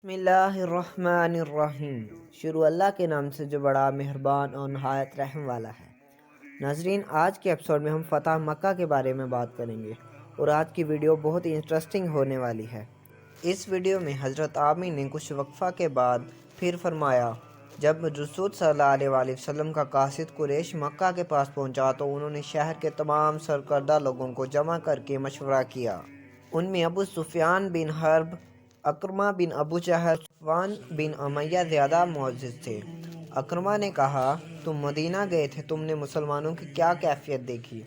بسم اللہ الرحمن الرحیم۔ شروع اللہ کے نام سے جو بڑا مہربان اور نہایت رحم والا ہے۔ ناظرین، آج کے ایپیسوڈ میں ہم فتح مکہ کے بارے میں بات کریں گے اور آج کی ویڈیو بہت ہی انٹرسٹنگ ہونے والی ہے۔ اس ویڈیو میں حضرت آمین نے کچھ وقفہ کے بعد پھر فرمایا، جب رسول صلی اللہ علیہ وآلہ وسلم کا قاصد قریش مکہ کے پاس پہنچا تو انہوں نے شہر کے تمام سرکردہ لوگوں کو جمع کر کے مشورہ کیا۔ ان میں ابو سفیان بن حرب، اکرمہ بن ابو جہل، صفوان بن امیہ زیادہ معزز تھے۔ اکرمہ نے کہا، تم مدینہ گئے تھے، تم نے مسلمانوں کی کیا کیفیت دیکھی؟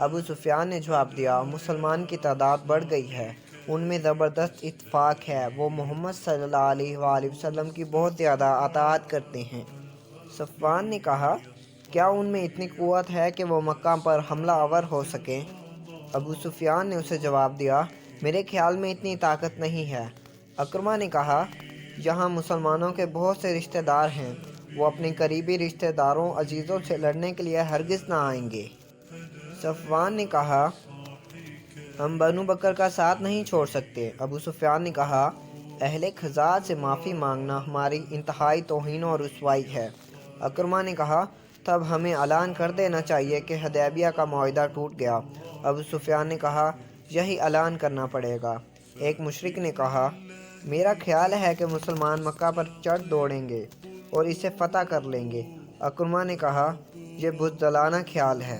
ابو سفیان نے جواب دیا، مسلمان کی تعداد بڑھ گئی ہے، ان میں زبردست اتفاق ہے، وہ محمد صلی اللہ علیہ وآلہ وسلم کی بہت زیادہ اطاعت کرتے ہیں۔ صفوان نے کہا، کیا ان میں اتنی قوت ہے کہ وہ مکہ پر حملہ آور ہو سکیں؟ ابو سفیان نے اسے جواب دیا، میرے خیال میں اتنی طاقت نہیں ہے۔ اکرمہ نے کہا، یہاں مسلمانوں کے بہت سے رشتہ دار ہیں، وہ اپنے قریبی رشتہ داروں عزیزوں سے لڑنے کے لیے ہرگز نہ آئیں گے۔ صفوان نے کہا، ہم بنو بکر کا ساتھ نہیں چھوڑ سکتے۔ ابو سفیان نے کہا، اہل خزاعہ سے معافی مانگنا ہماری انتہائی توہین اور رسوائی ہے۔ اکرمہ نے کہا، تب ہمیں اعلان کر دینا چاہیے کہ حدیبیہ کا معاہدہ ٹوٹ گیا۔ ابو سفیان نے کہا، یہی اعلان کرنا پڑے گا۔ ایک مشرک نے کہا، میرا خیال ہے کہ مسلمان مکہ پر چڑھ دوڑیں گے اور اسے فتح کر لیں گے۔ اکرمہ نے کہا، یہ بزدلانہ خیال ہے۔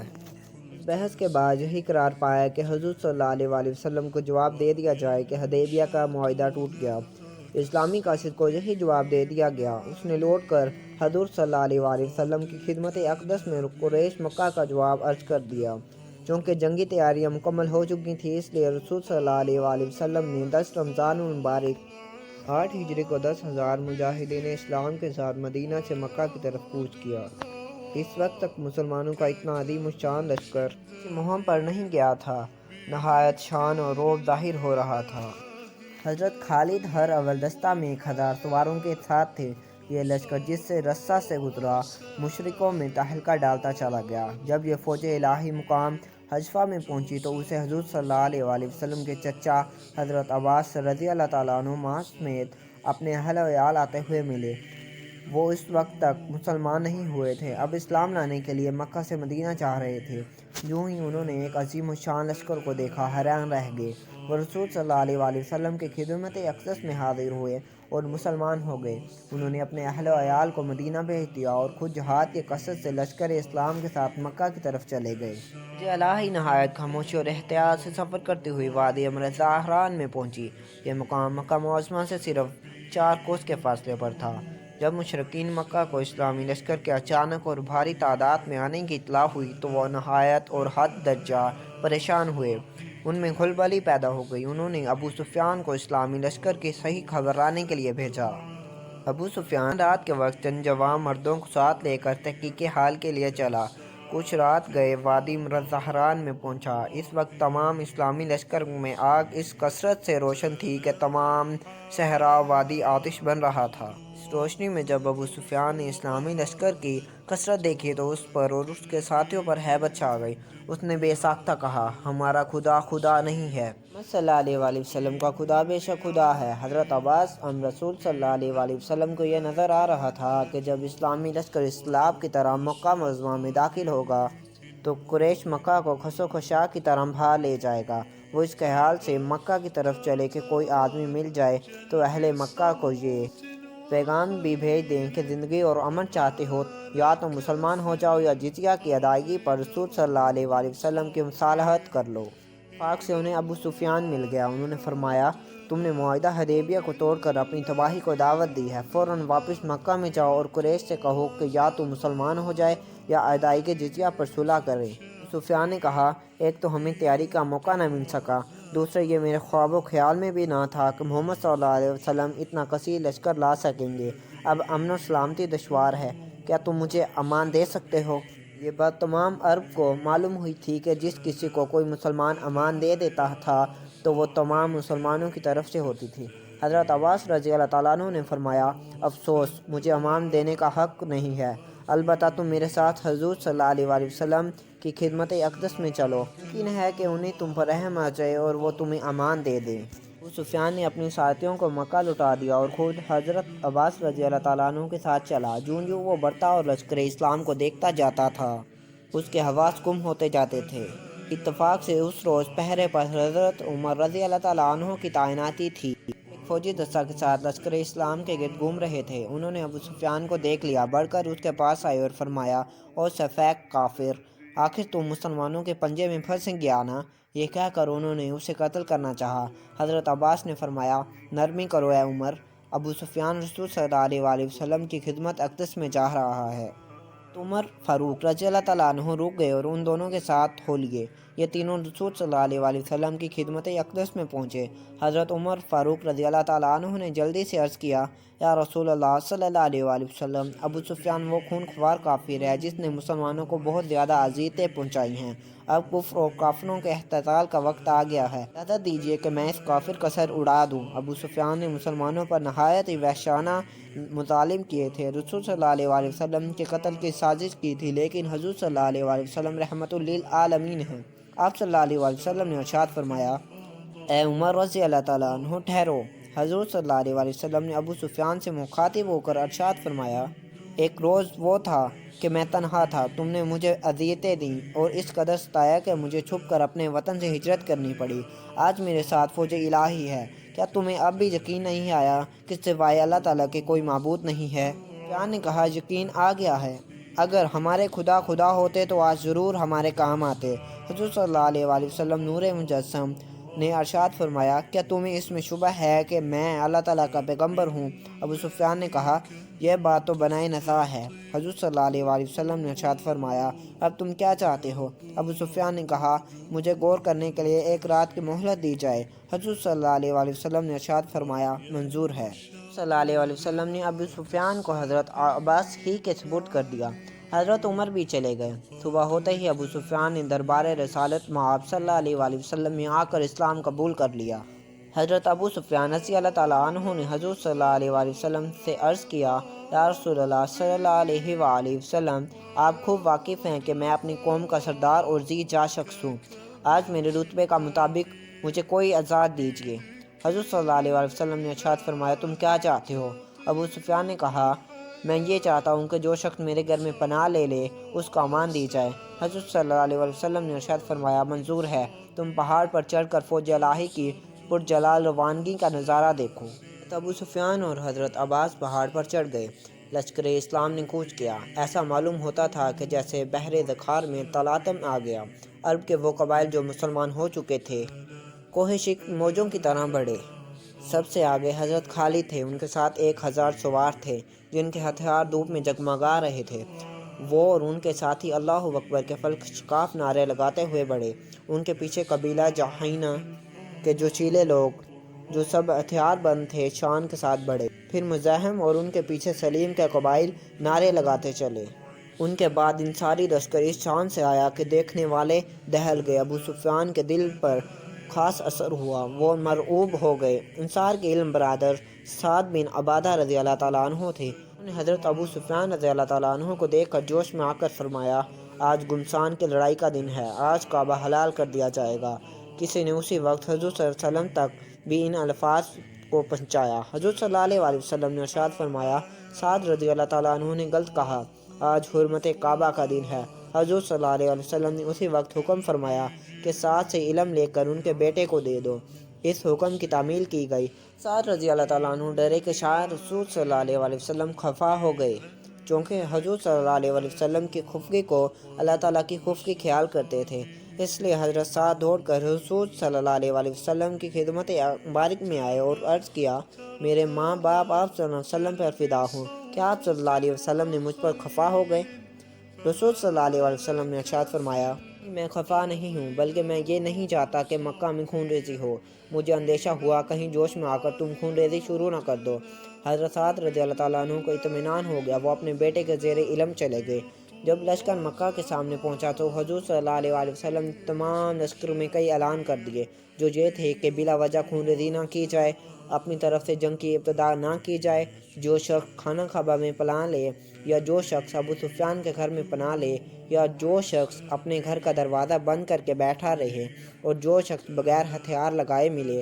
بحث کے بعد یہی قرار پایا کہ حضور صلی اللہ علیہ وآلہ وسلم کو جواب دے دیا جائے کہ حدیبیہ کا معاہدہ ٹوٹ گیا۔ اسلامی قاصد کو یہی جواب دے دیا گیا۔ اس نے لوٹ کر حضور صلی اللہ علیہ وآلہ وسلم کی خدمت اقدس میں قریش مکہ کا جواب عرض کر دیا۔ چونکہ جنگی تیاریاں مکمل ہو چکی تھیں، اس لیے رسول صلی اللہ علیہ وآلہ وسلم نے 10 رمضان المبارک 8 ہجری کو 10,000 مجاہدین اسلام کے ساتھ مدینہ سے مکہ کی طرف کوچ کیا۔ اس وقت تک مسلمانوں کا اتنا عظیم الشان لشکر کسی مہم پر نہیں گیا تھا۔ نہایت شان اور رعب ظاہر ہو رہا تھا۔ حضرت خالد ہر اول دستہ میں 1000 سواروں کے ساتھ تھے۔ یہ لشکر جس سے رسہ سے گزرا، مشرکوں میں تہلکہ ڈالتا چلا گیا۔ جب یہ فوج الہی مقام حجفہ میں پہنچی تو اسے حضور صلی اللہ علیہ وآلہ وسلم کے چچا حضرت عباس رضی اللہ تعالیٰ عنہما سمیت اپنے اہل و عیال آتے ہوئے ملے۔ وہ اس وقت تک مسلمان نہیں ہوئے تھے، اب اسلام لانے کے لیے مکہ سے مدینہ چاہ رہے تھے۔ یوں ہی انہوں نے ایک عظیم الشان لشکر کو دیکھا، حیران رہ گئے۔ وہ رسول صلی اللہ علیہ وآلہ وسلم کی خدمت اقدس میں حاضر ہوئے اور مسلمان ہو گئے۔ انہوں نے اپنے اہل و عیال کو مدینہ بھیج دیا اور خود جہاد کی کثرت سے لشکر اسلام کے ساتھ مکہ کی طرف چلے گئے۔ فوج الہی نہایت خاموشی اور احتیاط سے سفر کرتے ہوئے وادی امر زعفران میں پہنچی۔ یہ مقام مکہ معظمہ سے صرف 4 کوس کے فاصلے پر تھا۔ جب مشرکین مکہ کو اسلامی لشکر کے اچانک اور بھاری تعداد میں آنے کی اطلاع ہوئی تو وہ نہایت اور حد درجہ پریشان ہوئے۔ ان میں کھلبلی پیدا ہو گئی۔ انہوں نے ابو سفیان کو اسلامی لشکر کی صحیح خبر لانے کے لیے بھیجا۔ ابو سفیان رات کے وقت چند جوان مردوں کو ساتھ لے کر تحقیق حال کے لیے چلا۔ کچھ رات گئے وادی امر زعفران میں پہنچا۔ اس وقت تمام اسلامی لشکر میں آگ اس کثرت سے روشن تھی کہ تمام صحرا و وادی آتش بن رہا تھا۔ اس روشنی میں جب ابو سفیان نے اسلامی لشکر کی کثرت دیکھی تو اس پر اور اس کے ساتھیوں پر ہیبت چھا گئی۔ اس نے بے ساختہ کہا، ہمارا خدا خدا نہیں ہے، محمد صلی اللہ علیہ وآلہ وسلم کا خدا بے شک خدا ہے۔ حضرت عباس رسول صلی اللہ علیہ وآلہ وسلم کو یہ نظر آ رہا تھا کہ جب اسلامی لشکر اسلام کی طرح مکہ معظمہ میں داخل ہوگا تو قریش مکہ کو خس و خشاک کی طرح بھا لے جائے گا۔ وہ اس خیال سے مکہ کی طرف چلے کہ کوئی آدمی مل جائے تو اہل مکہ کو یہ پیغام بھی بھیج دیں کہ زندگی اور امن چاہتے ہو یا تو مسلمان ہو جاؤ یا جزیہ کی ادائیگی پر رسول صلی اللہ علیہ وآلہ وسلم کی مصالحت کر لو۔ اتفاق سے انہیں ابو سفیان مل گیا۔ انہوں نے فرمایا، تم نے معاہدہ حدیبیہ کو توڑ کر اپنی تباہی کو دعوت دی ہے، فوراً واپس مکہ میں جاؤ اور قریش سے کہو کہ یا تو مسلمان ہو جائے یا ادائیگی جزیہ پر صلح کرے۔ ابو سفیان نے کہا، ایک تو ہمیں تیاری کا موقع نہ مل سکا، دوسرے یہ میرے خواب و خیال میں بھی نہ تھا کہ محمد صلی اللہ علیہ وسلم اتنا کثیر لشکر لا سکیں گے۔ اب امن و سلامتی دشوار ہے، کیا تم مجھے امان دے سکتے ہو؟ یہ بات تمام عرب کو معلوم ہوئی تھی کہ جس کسی کو کوئی مسلمان امان دے دیتا تھا تو وہ تمام مسلمانوں کی طرف سے ہوتی تھی۔ حضرت عباس رضی اللہ تعالیٰ عنہ نے فرمایا، افسوس، مجھے امان دینے کا حق نہیں ہے، البتہ تم میرے ساتھ حضور صلی اللہ علیہ وآلہ وسلم کی خدمت اقدس میں چلو، یقین ہے کہ انہیں تم پر رحم آ جائے اور وہ تمہیں امان دے دیں۔ ابو سفیان نے اپنی ساتھیوں کو مکہ لٹا دیا اور خود حضرت عباس رضی اللہ تعالیٰ عنہ کے ساتھ چلا۔ جوں جوں وہ بڑھتا اور لشکر اسلام کو دیکھتا جاتا تھا، اس کے حواس گم ہوتے جاتے تھے۔ اتفاق سے اس روز پہرے پر حضرت عمر رضی اللہ تعالیٰ عنہ کی تعیناتی تھی۔ ایک فوجی دستہ کے ساتھ لشکر اسلام کے گرد گھوم رہے تھے۔ انہوں نے ابو سفیان کو دیکھ لیا، بڑھ کر اس کے پاس آئے اور فرمایا، او سفیک کافر، آخر تم مسلمانوں کے پنجے میں پھنس گیا نا؟ یہ کہہ کر انہوں نے اسے قتل کرنا چاہا۔ حضرت عباس نے فرمایا، نرمی کرو اے عمر، ابو سفیان رسول صلی اللہ علیہ وسلم کی خدمت اقدس میں جا رہا ہے۔ عمر فاروق رضی اللہ تعالیٰ عنہ رک گئے اور ان دونوں کے ساتھ ہو لیے۔ یہ تینوں رسول صلی اللہ علیہ وسلم کی خدمت اقدس میں پہنچے۔ حضرت عمر فاروق رضی اللہ تعالیٰ عنہ نے جلدی سے عرض کیا، یا رسول اللہ صلی اللہ علیہ وسلم، ابو سفیان وہ خون خوار کافر ہے جس نے مسلمانوں کو بہت زیادہ اذیتیں پہنچائی ہیں۔ اب کفر اور کافروں کے احتجاج کا وقت آ گیا ہے، اجازت دیجیے کہ میں اس کافر کا سر اڑا دوں۔ ابو سفیان نے مسلمانوں پر نہایت ہی وحشیانہ مظالم کیے تھے، رسول صلی اللہ علیہ وسلم کے قتل کی سازش کی تھی، لیکن حضور صلی اللہ علیہ وسلم رحمت للعالمین ہیں۔ آپ صلی اللہ علیہ وسلم نے ارشاد فرمایا، اے عمر رضی اللہ تعالیٰ عنہ ٹھہرو۔ حضور صلی اللہ علیہ وسلم نے ابو سفیان سے مخاطب ہو کر ارشاد فرمایا، ایک روز وہ تھا کہ میں تنہا تھا، تم نے مجھے اذیتیں دیں اور اس قدر ستایا کہ مجھے چھپ کر اپنے وطن سے ہجرت کرنی پڑی۔ آج میرے ساتھ فوج الہی ہے، کیا تمہیں اب بھی یقین نہیں آیا کہ سوائے اللہ تعالیٰ کے کوئی معبود نہیں ہے؟ سفیان نے کہا، یقین آ گیا ہے، اگر ہمارے خدا ہوتے تو آج ضرور ہمارے کام آتے۔ حضور صلی اللہ علیہ وسلم نور مجسم نے ارشاد فرمایا، کیا تمہیں اس میں شبہ ہے کہ میں اللہ تعالیٰ کا پیغمبر ہوں؟ ابو سفیان نے کہا، یہ بات تو بنائے نزاع ہے۔ حضور صلی اللہ علیہ وسلم نے ارشاد فرمایا، اب تم کیا چاہتے ہو؟ ابو سفیان نے کہا، مجھے غور کرنے کے لیے ایک رات کی مہلت دی جائے۔ حضور صلی اللہ علیہ وسلم نے ارشاد فرمایا، منظور ہے۔ صلی اللہ علیہ وسلم نے ابو سفیان کو حضرت عباس ہی کے سپرد کر دیا۔ حضرت عمر بھی چلے گئے۔ صبح ہوتے ہی ابو سفیان نے دربار رسالت آپ صلی اللہ علیہ وسلم میں آ کر اسلام قبول کر لیا۔ حضرت ابو سفیان رضی اللہ تعالیٰ عنہ نے حضور صلی اللہ علیہ وسلم سے عرض کیا، یا رسول اللہ صلی اللہ علیہ وسلم، آپ خوب واقف ہیں کہ میں اپنی قوم کا سردار اور ذی جا شخص ہوں۔ آج میرے رتبے کا مطابق مجھے کوئی اعزاز دیجیے۔ حضور صلی اللہ علیہ وسلم نے ارشاد فرمایا، تم کیا چاہتے ہو؟ ابو سفیان نے کہا، میں یہ چاہتا ہوں کہ جو شخص میرے گھر میں پناہ لے لے اس کو امان دی جائے۔ حضور صلی اللہ علیہ وسلم نے ارشاد فرمایا، منظور ہے، تم پہاڑ پر چڑھ کر فوج الہی کی پرجلال روانگی کا نظارہ دیکھو۔ ابو سفیان اور حضرت عباس پہاڑ پر چڑھ گئے۔ لشکر اسلام نے کوچ کیا۔ ایسا معلوم ہوتا تھا کہ جیسے بحر ذخار میں تلاطم آ گیا۔ عرب کے وہ قبائل جو مسلمان ہو چکے تھے، کوہ شک موجوں کی طرح بڑھے۔ سب سے آگے حضرت خالد تھے، ان کے ساتھ 1000 سوار تھے جن کے ہتھیار دھوپ میں جگمگا رہے تھے۔ وہ اور ان کے ساتھی اللہ اکبر کے فلک شکاف نعرے لگاتے ہوئے بڑھے۔ ان کے پیچھے قبیلہ جہینہ کے جوشیلے لوگ جو سب ہتھیار بند تھے شان کے ساتھ بڑھے۔ پھر مزاحم اور ان کے پیچھے سلیم کے قبائل نعرے لگاتے چلے۔ ان کے بعد انصاری لشکر اس شان سے آیا کہ دیکھنے والے دہل گئے۔ ابو سفیان کے دل پر خاص اثر ہوا، وہ مرعوب ہو گئے۔ انصار کے علم برادر سعد بن عبادہ رضی اللہ تعالیٰ عنہ تھے۔ انہوں نے حضرت ابو سفیان رضی اللہ تعالیٰ عنہ کو دیکھ کر جوش میں آ کر فرمایا، آج گمسان کی لڑائی کا دن ہے، آج کعبہ حلال کر دیا جائے گا۔ کسی نے اسی وقت حضور صلی اللہ علیہ وسلم تک بھی ان الفاظ کو پہنچایا۔ حضور صلی اللہ علیہ وسلم نے ارشاد فرمایا، سعد رضی اللہ تعالیٰ عنہ نے غلط کہا، آج حرمت کعبہ کا دن ہے۔ حضور صلی اللہ علیہ وسلم نے اسی وقت حکم فرمایا کہ سعد سے علم لے کر ان کے بیٹے کو دے دو۔ اس حکم کی تعمیل کی گئی۔ سعد رضی اللہ تعالیٰ عنہ ڈرے کہ شاید رسول صلی اللہ علیہ وسلم خفا ہو گئے، چونکہ حضور صلی اللہ علیہ وسلم کی خفگی کو اللہ تعالیٰ کی خفگی خیال کرتے تھے۔ اس لیے حضرت سعد دوڑ کر رسول صلی اللہ علیہ وسلم کی خدمت مبارک میں آئے اور عرض کیا، میرے ماں باپ آپ صلی اللہ علیہ وسلم پر فدا ہوں، کیا آپ صلی اللہ علیہ وسلم نے مجھ پر خفا ہو گئے؟ رسول صلی اللہ علیہ وسلم نے ارشاد فرمایا، میں خفا نہیں ہوں، بلکہ میں یہ نہیں چاہتا کہ مکہ میں خون ریزی ہو۔ مجھے اندیشہ ہوا کہیں جوش میں آ کر تم خون ریزی شروع نہ کر دو۔ حضرت سعد رضی اللہ تعالیٰ عنہ کو اطمینان ہو گیا، وہ اپنے بیٹے کے زیر علم چلے گئے۔ جب لشکر مکہ کے سامنے پہنچا تو حضور صلی اللہ علیہ وسلم نے تمام لشکر میں کئی اعلان کر دیے، جو یہ تھے کہ بلا وجہ خون ریزی نہ کی جائے، اپنی طرف سے جنگ کی ابتدا نہ کی جائے، جو شخص خانہ کعبہ میں پناہ لے، یا جو شخص ابو سفیان کے گھر میں پناہ لے، یا جو شخص اپنے گھر کا دروازہ بند کر کے بیٹھا رہے، اور جو شخص بغیر ہتھیار لگائے ملے،